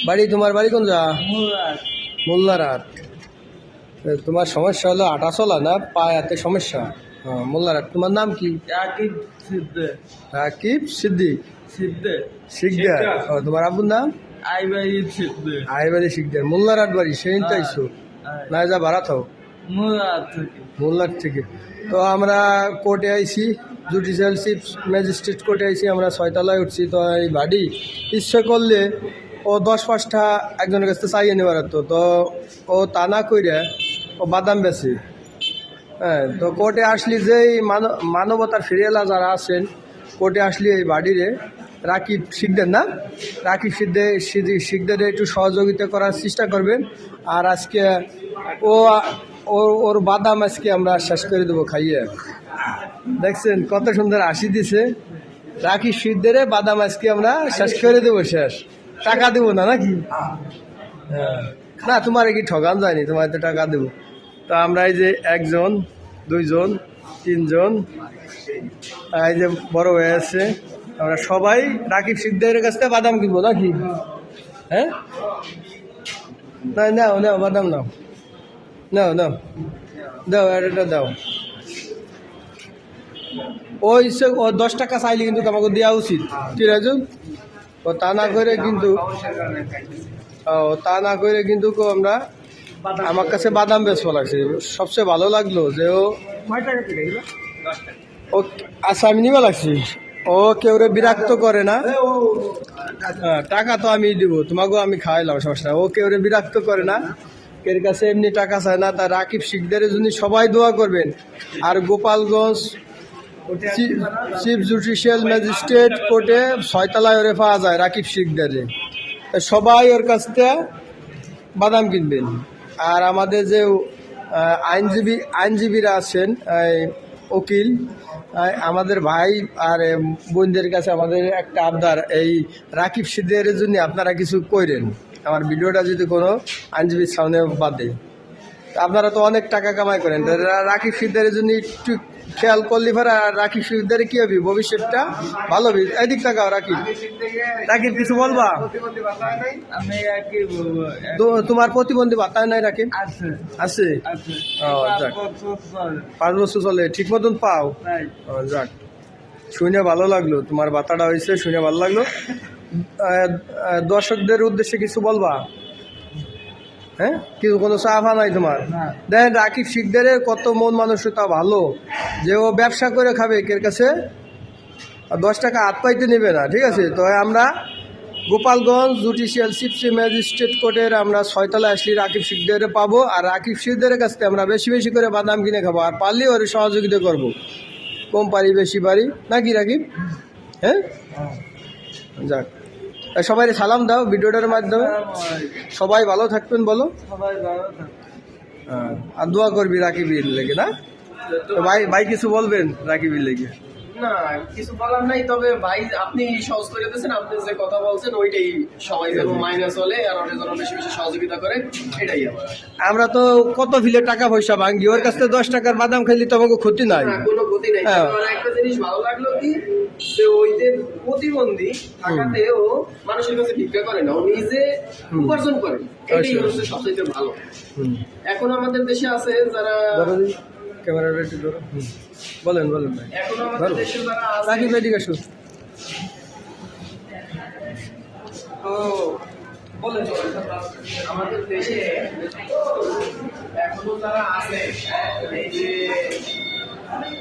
বাড়ি তোমার বাড়ি কোন যা? মোল্লারহাট। তোমার সমস্যা হলো আটা চলা না পায়াতে সমস্যা? হ্যাঁ, মোল্লারহাট। তোমার নাম কি? রাকিব সিদ্দিক শিকদার। ও, তোমার আব্বুর নাম? আইবারি শিকদার। মোল্লারহাট বাড়ি, সেই চাইছো না? যা ভাড়া থাও মোল্লার থেকে। তো আমরা কোর্টে আইছি, জুডিশিয়াল চিফ ম্যাজিস্ট্রেট কোর্টে আইছি, আমরা 6 তলায় উঠছি। তো এই বাড়ি ইচ্ছে করলে ও 10-5টা একজনের কাছে চাইয়ে নেবার হতো, তো ও তা না কইরা ও বাদাম বেছে। হ্যাঁ, তো কোর্টে আসলি যে মানবতার ফিরিয়ালা যারা আছেন, কোর্টে আসলি এই বাড়িরে রাকিব শিকদার না, রাকিব শিকদারে একটু সহযোগিতা করার চেষ্টা করবেন। আর আজকে ওর বাদাম আজকে আমরা শেষ করে দেবো খাইয়ে। দেখছেন কত সুন্দর হাসি দিছে। রাকিব শিকদারে বাদাম আজকে আমরা শেষ করে দেবো, শেষ। টাকা দেবো না নাকি? হ্যাঁ, না তোমার কি ঠকান যায়নি, তোমার তো টাকা দেবো। তো আমরা এই যে 1 জন 2 জন 3 জন এই যে বড় হয়ে আছে, আমরা সবাই রাকিব শিকদারের কাছ থেকে বাদাম কিনবো নাকি? হ্যাঁ, নাও নাও বাদাম নাও, নাও নাও দাও, এটা দাও। ওই ও 10 টাকা চাইলে কিন্তু তোমাকে দেওয়া উচিত, ঠিক আছে? ও তা না করে কিন্তু আমরা আমার কাছে বাদাম বেচবো লাগছে। সবচেয়ে ভালো লাগলো যে ও আচ্ছা আমি নিবা লাগছি, ও কেউ বিরক্ত করে না। হ্যাঁ, টাকা তো আমি দিব, তোমাকেও আমি খাওয়াইলাম, সমস্যা। ও কেউ বিরক্ত করে না, এর কাছে এমনি টাকা চায় না। তার রাকিব শিকদারের জন্য সবাই দোয়া করবেন। আর গোপালগঞ্জ চিফ জুডিশিয়াল ম্যাজিস্ট্রেট কোর্টে 6 তলায় ওরে পাওয়া যায় রাকিব শিকদারে। সবাই ওর কাছ থেকে বাদাম কিনবেন। আর আমাদের যে আইনজীবীরা আছেন, উকিল, আমাদের ভাই আর বোনদের কাছে আমাদের একটা আবদার, এই রাকিব শিকদারের জন্য আপনারা কিছু কইরেন। আমার ভিডিওটা যদি কোনো আইনজীবীর সামনে বাদে, আপনারা তো অনেক টাকা কামাই করেন, রাকিব শিকদারের জন্য একটু খেয়াল করলে পরে রাকিব শিকদারে কি হবে, ভবিষ্যৎটা ভালো হবে। এদিক টাকাও রাকিব কিছু বলবা? তোমার প্রতিবন্ধী ভাতা নাই রাকিব? আছে। 5 বছর চলে, ঠিক মতন পাও? যাক, শুনে ভালো লাগলো, তোমার ভাতাটা হয়েছে শুনে ভালো লাগলো। দর্শকদের উদ্দেশ্যে কিছু বলবা? হ্যাঁ, কিছু কোনো চাফা নাই তোমার? দেখেন রাকিব শিকদারের কত মন মানসিকতা ভালো, যে ও ব্যবসা করে খাবে, এর কাছে 10 টাকা হাত পাইতে নেবে না, ঠিক আছে? তো আমরা গোপালগঞ্জ জুডিশিয়াল চিফ ম্যাজিস্ট্রেট কোর্টের আমরা 6 তলায় আসলে রাকিব শিকদারে পাবো। আর রাকিব শিকদারের কাছ থেকে আমরা বেশি বেশি করে বাদাম কিনে খাবো, আর পারলে ওর সহযোগিতা করবো, কম পারি বেশি পারি নাকি রাকিব? হ্যাঁ, যাক, সবাই সালাম দাও ভিডিওটার মাধ্যমে। সবাই ভালো থাকবেন বলো, আর দোয়া করবি রাকিবের লেগে না? তো ভাই কিছু বলবেন রাকিবের লেগে? না, কিছু বলার নাই। তবে ভাই আপনি সহজ করে দিয়েছেন, আপনি যে কথা বলছেন ওইটাই, সবাই যেন মাইনে চলে আর ওটা যেন বেশি বেশি সহযোগিতা করে, এটাই আমার। আমরা তো কত ফিলে টাকা পয়সা ভাঙ্গি, ওর কাছ থেকে 10 টাকার বাদাম খাইলে তো আমাকে ক্ষতি নাই, কোনো ক্ষতি নাই। একটা জিনিস ভালো লাগলো কি, যে ওই যে প্রতিবন্ধী থাকাতে ও মানুষের কাছে ভিক্ষা করে না, ও নিজে উপার্জন করে, এটাই হচ্ছে সবচেয়ে ভালো। এখন আমাদের দেশে আছে যারা, ক্যামেরাটা একটু ধরো, বলেন ভাই। এখন আমাদের দেশে যারা আছে, রাকিব ভাই দিকে আসো। তো বলেন, আমাদের দেশে এখনো যারা আছে, এই যে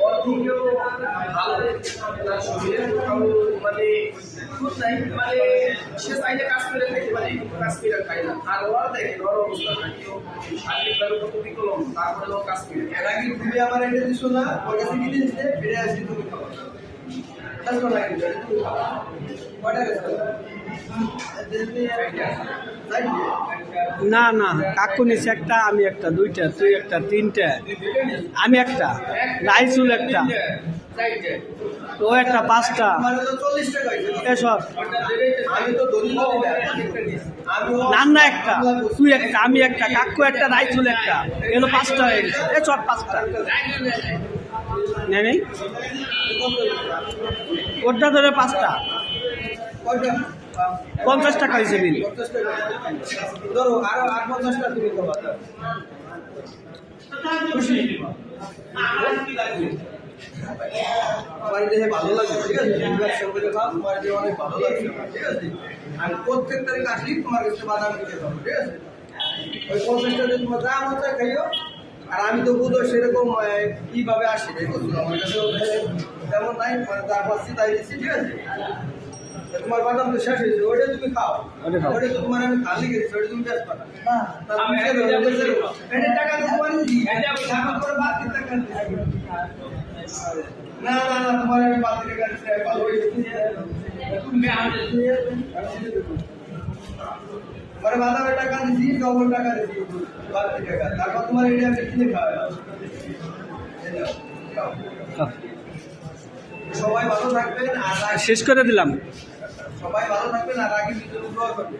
অর্থনীতিও ভালো, তার শরীরের কোথাও মানে মানে সে চাইলে কাজ করে খাইতে পারে, কাজ করে খাই না। আর ওরা দেখেন ওর অবস্থা শারীরিকভাবে কত বিকলম, তারপরে ও কাজ করে। এর আগে তুমি আমার এটা দিছো না, ওর কাছে কি দিয়েছে, ফিরে আসি তুমি খাবো না না, কাকু নিছে একটা, আমি একটা, 2টা, তুই একটা, 3টা, আমি একটা, রাইসুল একটা, ও একটা, 5টা, এসব রান্না একটা, তুই একটা, আমি একটা, কাকু একটা, রাইসুল একটা, এগুলো 5টা হয়ে গেছে, এসব 5টা নেই, ওটা ধরে 5টা। 50 টাকা হয়েছে বিল। 50 টাকা। ধরো আরো 50 টাকা তুমি খাবা। খুশি? তোমার দেহে ভালো লাগবে, ঠিক আছে? ইনভেস্ট করে খাও, তোমার দেহে অনেক ভালো লাগবে, ঠিক আছে? আর প্রত্যেক তারিখ আসলেই তোমার কাছে বাদাম খেতে পারো, ঠিক আছে? ওই 50 টাকা তোমার যা মতো খাইও। আর আমি তো বুঝো সেরকম কিভাবে আসি, দেখো আমার কাছে তেমন নাই, মানে যা পাচ্ছি তাই দিচ্ছি, ঠিক আছে? তা তোমার বাদাম তো শেষ হয়েছে, ওইটা তুমি খাও। ওইটা খাও। ওইটা তো তোমার আমি খালি গেছি, ওইটা তুমি বেশ পাঠা না, তুমি খেয়ে দাও, এটা টাকা তো তোমার দিই, টাকা করে বাদ দিতে টাকা দিই। না না না, তোমার আমি বাদ দিতে টাকা দিচ্ছি, ভালো হয়েছে। মানে বাদামের টাকা দিচ্ছি, ডবল টাকা দিচ্ছি, বাদ দিতে টাকা। তারপর তোমার এটা আমি কিনে খাওয়া। সবাই ভালো থাকবেন আর শেষ করে দিলাম। সবাই ভালো থাকবেন আর আগে নিজের উপকার করবেন।